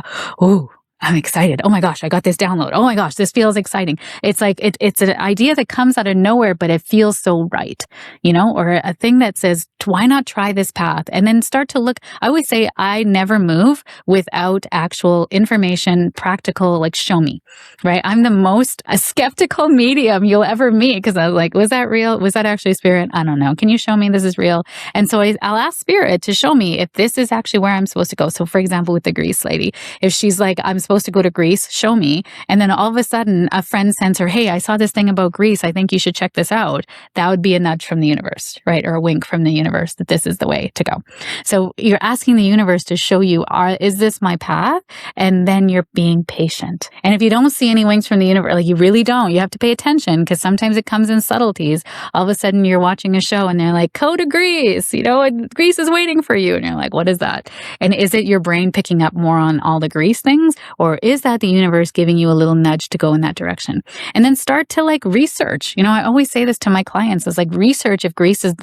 ooh, I'm excited. Oh my gosh, I got this download. Oh my gosh, this feels exciting. It's like, it's an idea that comes out of nowhere, but it feels so right, or a thing that says, why not try this path? And then start to look. I always say I never move without actual information, practical, like, show me, right? I'm the most skeptical medium you'll ever meet, because I was like, was that real? Was that actually spirit? I don't know. Can you show me this is real? And so I'll ask spirit to show me if this is actually where I'm supposed to go. So for example, with the Greece lady, if she's like, I'm supposed to go to Greece, show me. And then all of a sudden a friend sends her, hey, I saw this thing about Greece. I think you should check this out. That would be a nudge from the universe, right? Or a wink from the universe that this is the way to go. So you're asking the universe to show you, is this my path? And then you're being patient. And if you don't see any winks from the universe, like, you really don't, you have to pay attention, because sometimes it comes in subtleties. All of a sudden you're watching a show and they're like, go to Greece, and Greece is waiting for you. And you're like, what is that? And is it your brain picking up more on all the Greece things? Or is that the universe giving you a little nudge to go in that direction? And then start to research. I always say this to my clients, is research if Greece is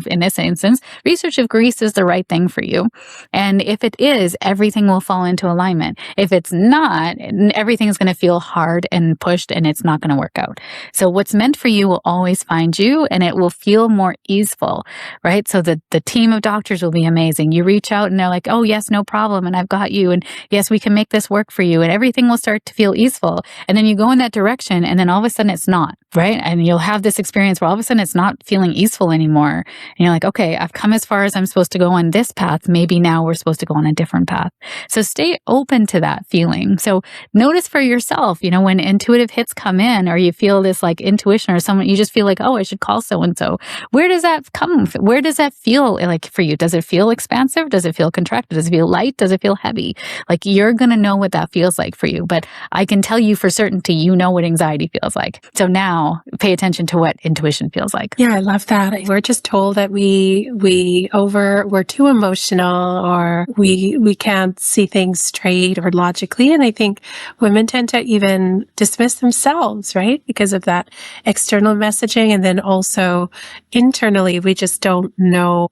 in this instance, research if Greece is the right thing for you. And if it is, everything will fall into alignment. If it's not, everything is going to feel hard and pushed, and it's not going to work out. So what's meant for you will always find you, and it will feel more easeful, right? So the team of doctors will be amazing. You reach out and they're like, oh yes, no problem. And I've got you. And yes, we can make this work for you. And everything will start to feel easeful. And then you go in that direction, and then all of a sudden it's not, right? And you'll have this experience where all of a sudden it's not feeling easeful anymore. And you're like, okay, I've come as far as I'm supposed to go on this path. Maybe now we're supposed to go on a different path. So stay open to that feeling. So notice for yourself, when intuitive hits come in, or you feel this intuition, or someone, you just feel like, oh, I should call so-and-so. Where does that come? Where does that feel like for you? Does it feel expansive? Does it feel contracted? Does it feel light? Does it feel heavy? You're going to know what that feels like for you. But I can tell you for certainty, what anxiety feels like. So now pay attention to what intuition feels like. Yeah, I love that. We're just told that we're too emotional, or we can't see things straight or logically. And I think women tend to even dismiss themselves, right? Because of that external messaging. And then also internally, we just don't know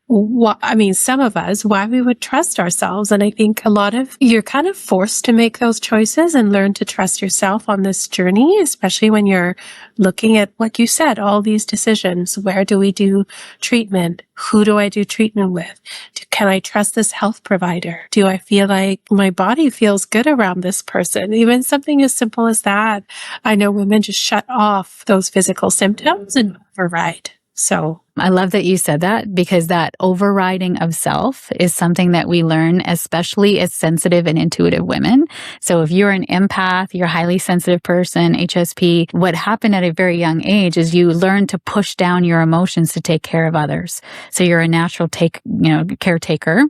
some of us, why we would trust ourselves. And I think you're kind of forced to make those those choices and learn to trust yourself on this journey, especially when you're looking at, like you said, all these decisions. Where do we do treatment? Who do I do treatment with? Can I trust this health provider? Do I feel like my body feels good around this person? Even something as simple as that. I know women just shut off those physical symptoms and override. So I love that you said that, because that overriding of self is something that we learn, especially as sensitive and intuitive women. So if you're an empath, you're a highly sensitive person, HSP, what happened at a very young age is you learn to push down your emotions to take care of others. So you're a natural caretaker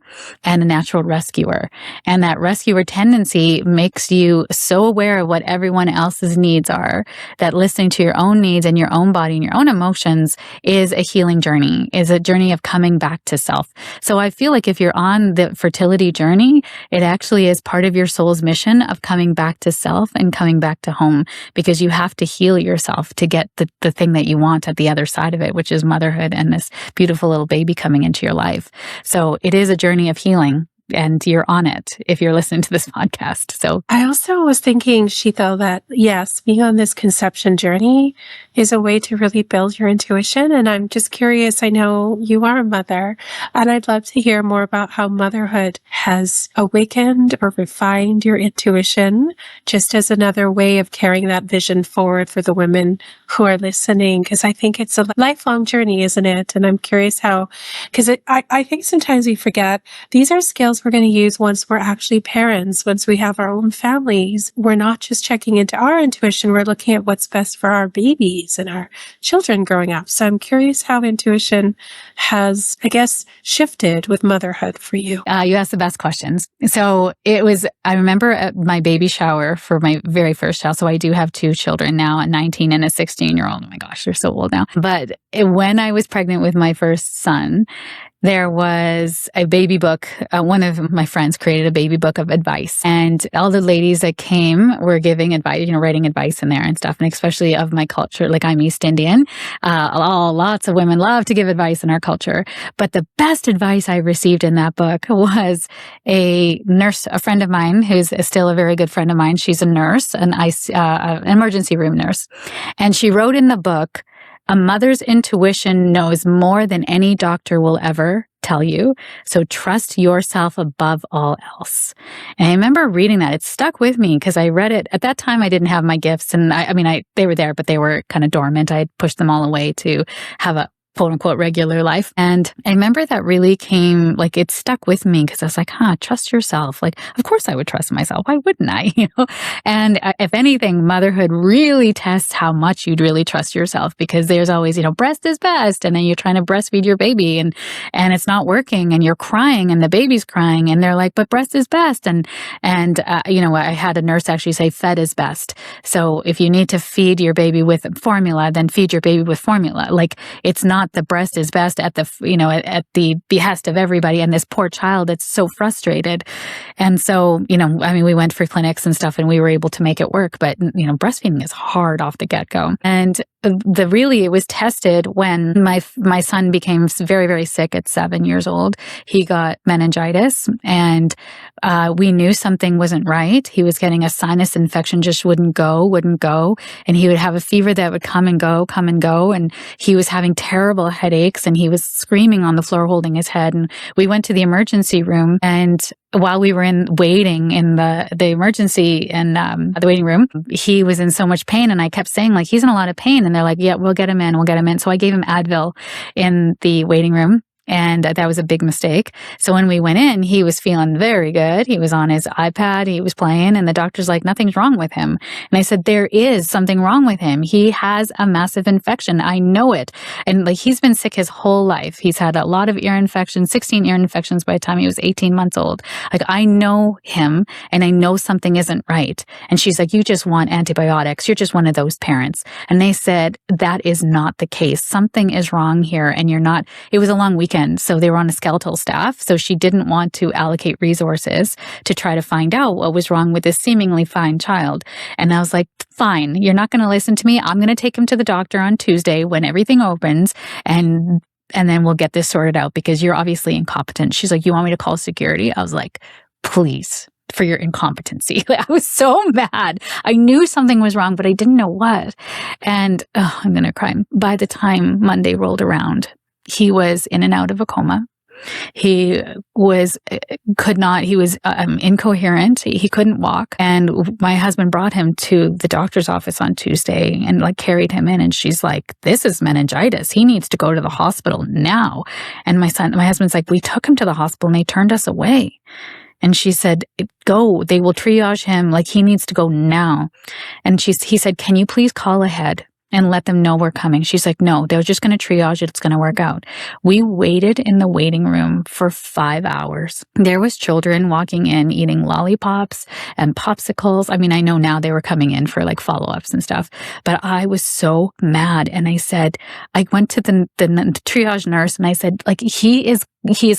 and a natural rescuer. And that rescuer tendency makes you so aware of what everyone else's needs are that listening to your own needs and your own body and your own emotions is a healing journey, is a journey of coming back to self. So I feel like if you're on the fertility journey, it actually is part of your soul's mission of coming back to self and coming back to home, because you have to heal yourself to get the thing that you want at the other side of it, which is motherhood and this beautiful little baby coming into your life. So it is a journey of healing. And you're on it if you're listening to this podcast. So I also was thinking, Sheetal, that yes, being on this conception journey is a way to really build your intuition. And I'm just curious, I know you are a mother, and I'd love to hear more about how motherhood has awakened or refined your intuition, just as another way of carrying that vision forward for the women who are listening. Because I think it's a lifelong journey, isn't it? And I'm curious how, because I think sometimes we forget these are skills we're going to use once we're actually parents, once we have our own families. We're not just checking into our intuition, we're looking at what's best for our babies and our children growing up. So I'm curious how intuition has, I guess, shifted with motherhood for you. You asked the best questions. So I remember at my baby shower for my very first child. So I do have two children now, a 19 and a 16-year-old. Oh my gosh, they're so old now. But when I was pregnant with my first son, there was a baby book. One of my friends created a baby book of advice, and all the ladies that came were giving advice, writing advice in there and stuff. And especially of my culture, like I'm East Indian. Lots of women love to give advice in our culture. But the best advice I received in that book was a nurse, a friend of mine who's still a very good friend of mine. She's a nurse, an emergency room nurse. And she wrote in the book, "A mother's intuition knows more than any doctor will ever tell you. So trust yourself above all else." And I remember reading that. It stuck with me because I read it. At that time, I didn't have my gifts. And they were there, but they were kind of dormant. I had pushed them all away to have a quote unquote regular life. And I remember that really came, like, it stuck with me because I was like, trust yourself. Like, of course I would trust myself. Why wouldn't I? And if anything, motherhood really tests how much you'd really trust yourself, because there's always, breast is best. And then you're trying to breastfeed your baby and it's not working and you're crying and the baby's crying and they're like, but breast is best. And I had a nurse actually say fed is best. So if you need to feed your baby with formula, then feed your baby with formula. Like, it's not the breast is best at the behest of everybody, and this poor child that's so frustrated. And so, we went for clinics and stuff and we were able to make it work, but breastfeeding is hard off the get-go. And it was tested when my son became very, very sick at 7 years old. He got meningitis, and we knew something wasn't right. He was getting a sinus infection, just wouldn't go. And he would have a fever that would come and go. And he was having terrible headaches, and he was screaming on the floor, holding his head. And we went to the emergency room, and while we were waiting in the emergency and the waiting room, he was in so much pain. And I kept saying, like, he's in a lot of pain. And they're like, yeah, we'll get him in. So I gave him Advil in the waiting room. And that was a big mistake. So when we went in, he was feeling very good. He was on his iPad. He was playing. And the doctor's like, nothing's wrong with him. And I said, there is something wrong with him. He has a massive infection. I know it. And he's been sick his whole life. He's had a lot of ear infections, 16 ear infections by the time he was 18 months old. I know him, and I know something isn't right. And she's like, you just want antibiotics. You're just one of those parents. And they said, that is not the case. Something is wrong here. And you're not. It was a long weekend. So they were on a skeletal staff. So she didn't want to allocate resources to try to find out what was wrong with this seemingly fine child. And I was like, fine, you're not going to listen to me. I'm going to take him to the doctor on Tuesday when everything opens, and then we'll get this sorted out because you're obviously incompetent. She's like, you want me to call security? I was like, please. for your incompetency. I was so mad. I knew something was wrong, but I didn't know what. And I'm going to cry. By the time Monday rolled around, he was in and out of a coma. He was incoherent. He couldn't walk. And my husband brought him to the doctor's office on Tuesday and carried him in. And she's like, this is meningitis. He needs to go to the hospital now. And my husband's like, we took him to the hospital and they turned us away. And she said, go, they will triage him. He needs to go now. And he said, can you please call ahead and let them know we're coming? She's like, no, they're just going to triage it. It's going to work out. We waited in the waiting room for 5 hours. There was children walking in, eating lollipops and popsicles. I mean, I know now they were coming in for follow-ups and stuff, but I was so mad. And I went to the triage nurse and I said, he is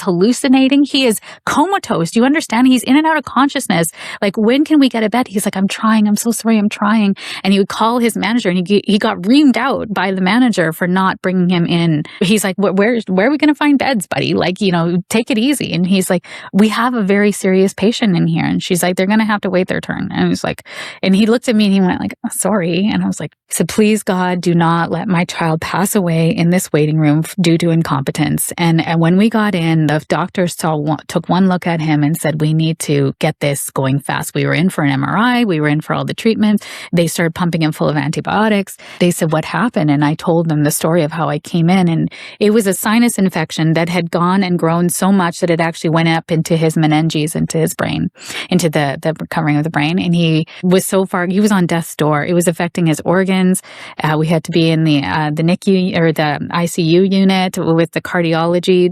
hallucinating. He is comatose. Do you understand? He's in and out of consciousness. When can we get a bed? He's like, I'm trying. I'm so sorry. I'm trying. And he would call his manager and he got reamed out by the manager for not bringing him in. He's like, where are we going to find beds, buddy? Take it easy. And he's like, we have a very serious patient in here. And she's like, they're going to have to wait their turn. And he's like, and he looked at me and he went sorry. And I was like, he said, please God, do not let my child pass away in this waiting room due to incompetence. And when we got in, the doctors took one look at him and said, we need to get this going fast. We were in for an MRI. We were in for all the treatments. They started pumping him full of antibiotics. They said, what happened? And I told them the story of how I came in. And it was a sinus infection that had gone and grown so much that it actually went up into his meninges, into his brain, into the covering of the brain. And he was he was on death's door. It was affecting his organs. We had to be in the NICU or the ICU unit with the cardiology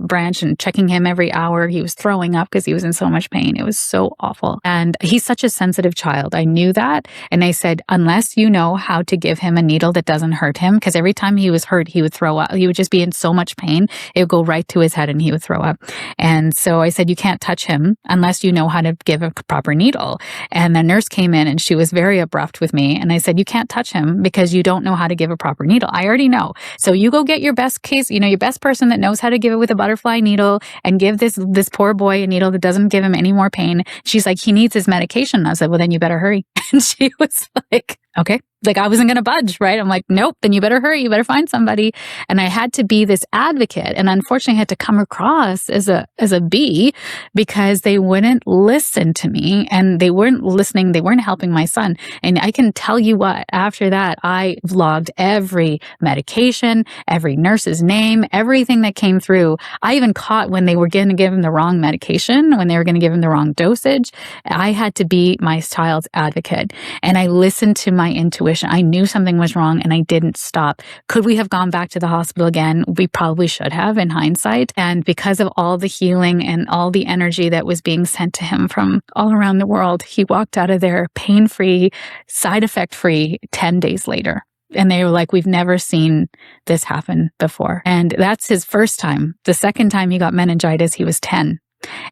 branch and checking him every hour. He was throwing up because he was in so much pain. It was so awful. And he's such a sensitive child. I knew that. And I said, unless you know how to give him a needle that doesn't hurt him, because every time he was hurt, he would throw up. He would just be in so much pain. It would go right to his head and he would throw up. And so I said, you can't touch him unless you know how to give a proper needle. And the nurse came in and she was very abrupt with me. And I said, you can't touch him because you don't know how to give a proper needle. I already know. So you go get your best case, your best person that knows how to give it with a butterfly needle and give this poor boy a needle that doesn't give him any more pain. She's like, he needs his medication. I said, well, then you better hurry. And she was like, okay. I wasn't going to budge, right? I'm like, nope, then you better hurry. You better find somebody. And I had to be this advocate. And unfortunately, I had to come across as a bee because they wouldn't listen to me and they weren't listening. They weren't helping my son. And I can tell you what, after that, I logged every medication, every nurse's name, everything that came through. I even caught when they were going to give him the wrong medication, when they were going to give him the wrong dosage. I had to be my child's advocate. And I listened to my intuition. I knew something was wrong and I didn't stop. Could we have gone back to the hospital again? We probably should have in hindsight. And because of all the healing and all the energy that was being sent to him from all around the world, he walked out of there pain-free, side effect-free 10 days later. And they were like, we've never seen this happen before. And that's his first time. The second time he got meningitis, he was 10.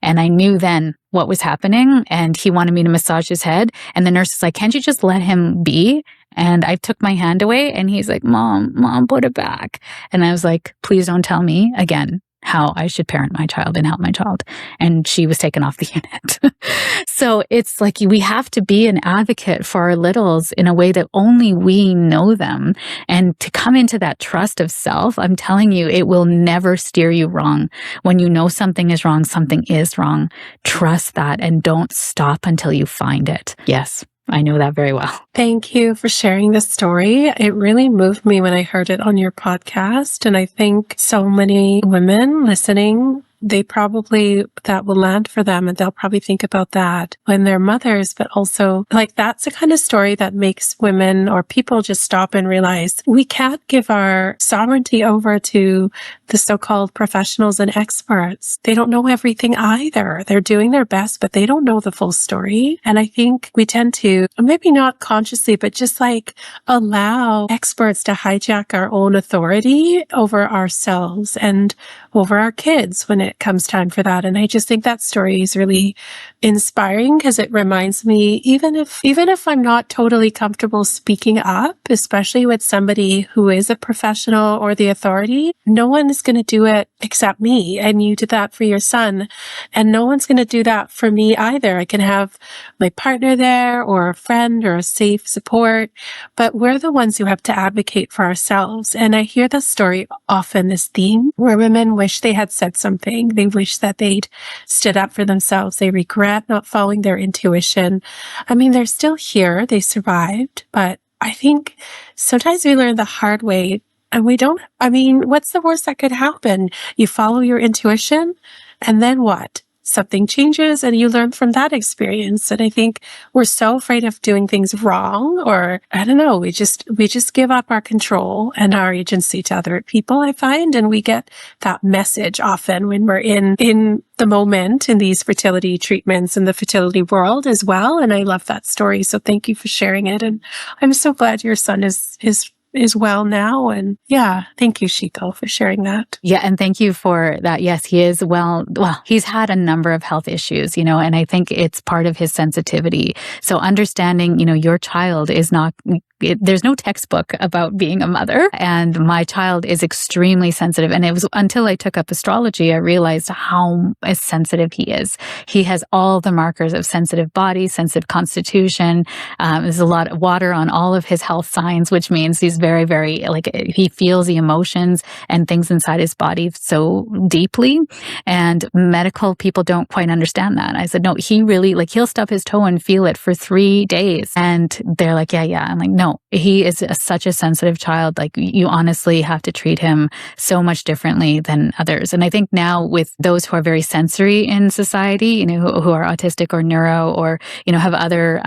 And I knew then what was happening and he wanted me to massage his head. And the nurse is like, can't you just let him be? And I took my hand away and he's like, Mom, put it back. And I was like, please don't tell me again how I should parent my child and help my child. And she was taken off the unit. So it's like we have to be an advocate for our littles in a way that only we know them. And to come into that trust of self, I'm telling you, it will never steer you wrong. When you know something is wrong, something is wrong. Trust that and don't stop until you find it. Yes. I know that very well. Thank you for sharing this story. It really moved me when I heard it on your podcast. And I think so many women listening, that will land for them and they'll probably think about that when they're mothers, but also that's the kind of story that makes women or people just stop and realize we can't give our sovereignty over to the so-called professionals and experts. They don't know everything either. They're doing their best, but they don't know the full story. And I think we tend to, maybe not consciously, but just allow experts to hijack our own authority over ourselves. And over our kids when it comes time for that. And I just think that story is really inspiring because it reminds me, even if I'm not totally comfortable speaking up, especially with somebody who is a professional or the authority, no one is going to do it except me. And you did that for your son. And no one's going to do that for me either. I can have my partner there or a friend or a safe support, but we're the ones who have to advocate for ourselves. And I hear this story often, this theme where women wish they had said something. They wish that they'd stood up for themselves. They regret not following their intuition. I mean, they're still here. They survived, but I think sometimes we learn the hard way and what's the worst that could happen? You follow your intuition and then what? Something changes and you learn from that experience. And I think we're so afraid of doing things wrong, or I don't know, we just give up our control and our agency to other people, I find. And we get that message often when we're in the moment in these fertility treatments in the fertility world as well. And I love that story. So thank you for sharing it. And I'm so glad your son is well now. And yeah, thank you, Sheetal, for sharing that. Yeah, and thank you for that. Yes, he is well, he's had a number of health issues, and I think it's part of his sensitivity. So understanding, your child is not, there's no textbook about being a mother, and my child is extremely sensitive. And it was until I took up astrology, I realized how sensitive he is. He has all the markers of sensitive body, sensitive constitution. There's a lot of water on all of his health signs, which means he's very, very, he feels the emotions and things inside his body so deeply. And medical people don't quite understand that. I said, no, he really, he'll stub his toe and feel it for 3 days. And they're like, yeah. I'm like, no, he is such a sensitive child. You honestly have to treat him so much differently than others. And I think now with those who are very sensory in society, who are autistic or neuro or, have other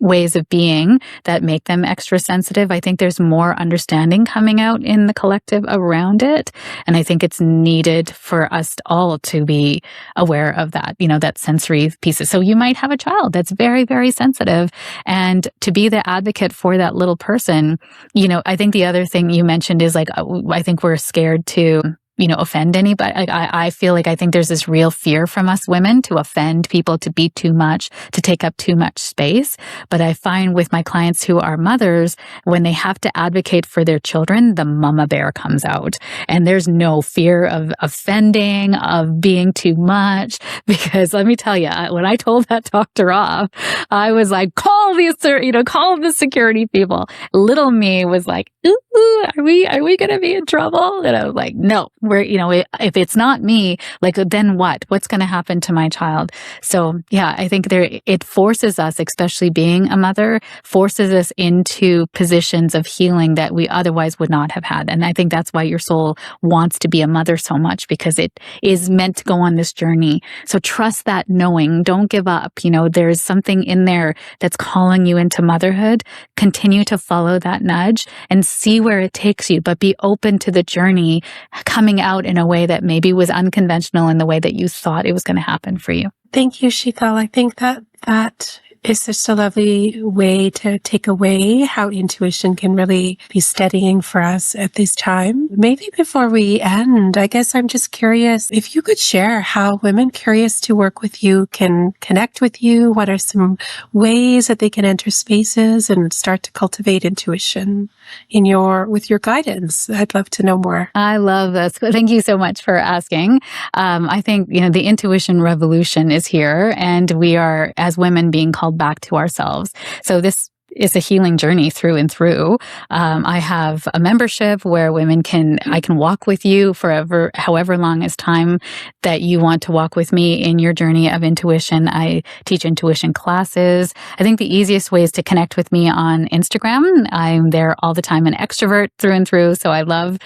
ways of being that make them extra sensitive, I think there's more understanding coming out in the collective around it. And I think it's needed for us all to be aware of that, that sensory pieces. So you might have a child that's very, very sensitive, and to be the advocate for that little person, I think the other thing you mentioned is I think we're scared to offend anybody. I feel I think there's this real fear from us women to offend people, to be too much, to take up too much space. But I find with my clients who are mothers, when they have to advocate for their children, the mama bear comes out. And there's no fear of offending, of being too much. Because let me tell you, when I told that doctor off, I was like, call the security people. Little me was like, ooh, are we going to be in trouble? And I was like, no. If it's not me, then what? What's going to happen to my child? So yeah, I think it forces us, especially being a mother, forces us into positions of healing that we otherwise would not have had. And I think that's why your soul wants to be a mother so much, because it is meant to go on this journey. So trust that knowing, don't give up. There's something in there that's calling you into motherhood. Continue to follow that nudge and see where it takes you, but be open to the journey coming out in a way that maybe was unconventional in the way that you thought it was going to happen for you. Thank you, Sheetal. I think that is just a lovely way to take away how intuition can really be steadying for us at this time. Maybe before we end, I guess I'm just curious if you could share how women curious to work with you can connect with you. What are some ways that they can enter spaces and start to cultivate intuition with your guidance? I'd love to know more. I love this. Thank you so much for asking. I think, the intuition revolution is here, and we are, as women, being called back to ourselves. So this is a healing journey through and through. I have a membership where I can walk with you forever, however long is time that you want to walk with me in your journey of intuition. I teach intuition classes. I think the easiest way is to connect with me on Instagram. I'm there all the time, an extrovert through and through. So I love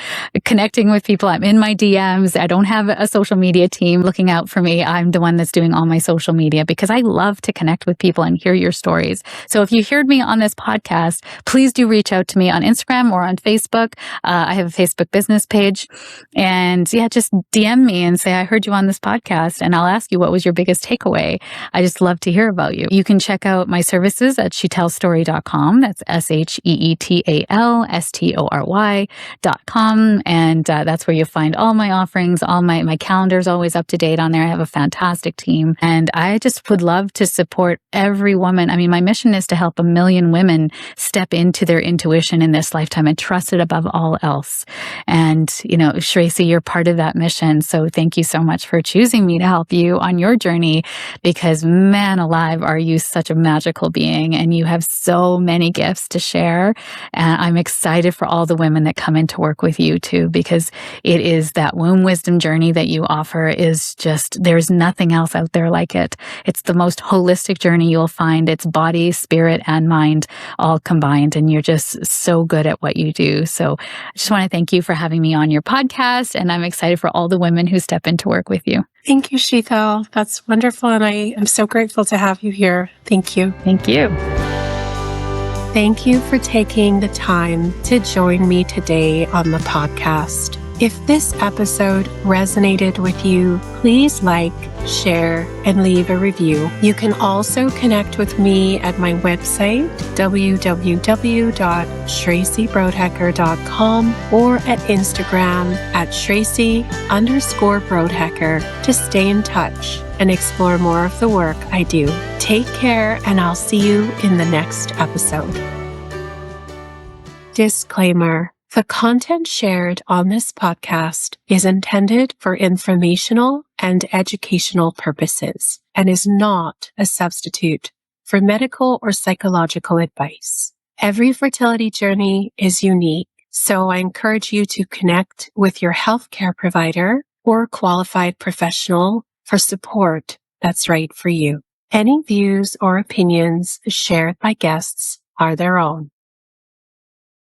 connecting with people. I'm in my DMs. I don't have a social media team looking out for me. I'm the one that's doing all my social media because I love to connect with people and hear your stories. So if you heard me on this podcast, please do reach out to me on Instagram or on Facebook. I have a Facebook business page. And yeah, just DM me and say, I heard you on this podcast, and I'll ask you what was your biggest takeaway. I just love to hear about you. You can check out my services at sheetalstory.com. That's SheetalStory.com. And that's where you'll find all my offerings. All my calendar's always up to date on there. I have a fantastic team. And I just would love to support every woman. I mean, my mission is to help 1 million women step into their intuition in this lifetime and trust it above all else. And, you know, Shreyasi, you're part of that mission. So thank you so much for choosing me to help you on your journey, because man alive, are you such a magical being, and you have so many gifts to share. And I'm excited for all the women that come in to work with you too, because it is that womb wisdom journey that you offer is just, there's nothing else out there like it. It's the most holistic journey you'll find. It's body, spirit, and mind all combined. And you're just so good at what you do. So I just want to thank you for having me on your podcast. And I'm excited for all the women who step in to work with you. Thank you, Sheetal. That's wonderful. And I am so grateful to have you here. Thank you. Thank you. Thank you for taking the time to join me today on the podcast. If this episode resonated with you, please like, share, and leave a review. You can also connect with me at my website, www.shreysibroadhecker.com, or at Instagram at Shreyasi_Broadhecker to stay in touch and explore more of the work I do. Take care, and I'll see you in the next episode. Disclaimer. The content shared on this podcast is intended for informational and educational purposes and is not a substitute for medical or psychological advice. Every fertility journey is unique, so I encourage you to connect with your healthcare provider or qualified professional for support that's right for you. Any views or opinions shared by guests are their own.